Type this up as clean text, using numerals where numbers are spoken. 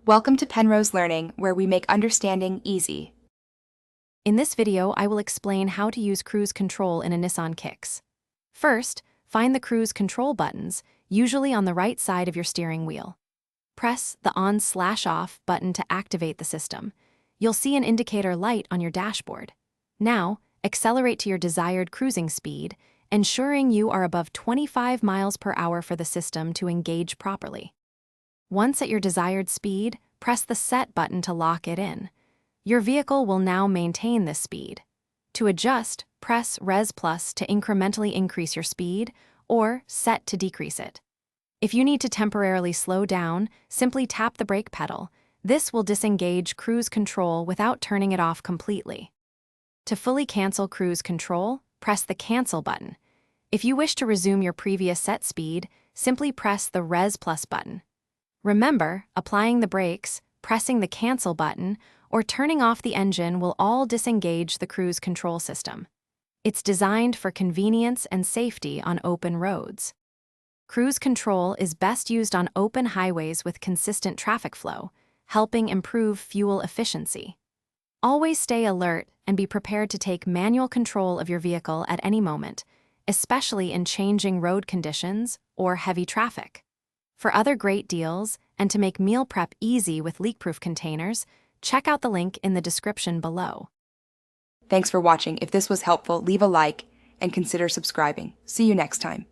Welcome to Penrose Learning, where we make understanding easy. In this video, I will explain how to use cruise control in a Nissan Kicks. First, find the cruise control buttons, usually on the right side of your steering wheel. Press the on/off button to activate the system. You'll see an indicator light on your dashboard. Now, accelerate to your desired cruising speed, ensuring you are above 25 miles per hour for the system to engage properly. Once at your desired speed, press the Set button to lock it in. Your vehicle will now maintain this speed. To adjust, press Res Plus to incrementally increase your speed, or Set to decrease it. If you need to temporarily slow down, simply tap the brake pedal. This will disengage cruise control without turning it off completely. To fully cancel cruise control, press the Cancel button. If you wish to resume your previous set speed, simply press the Res Plus button. Remember, applying the brakes, pressing the Cancel button, or turning off the engine will all disengage the cruise control system. It's designed for convenience and safety on open roads. Cruise control is best used on open highways with consistent traffic flow, helping improve fuel efficiency. Always stay alert and be prepared to take manual control of your vehicle at any moment, especially in changing road conditions or heavy traffic. For other great deals and to make meal prep easy with leak-proof containers, check out the link in the description below. Thanks for watching. If this was helpful, leave a like and consider subscribing. See you next time.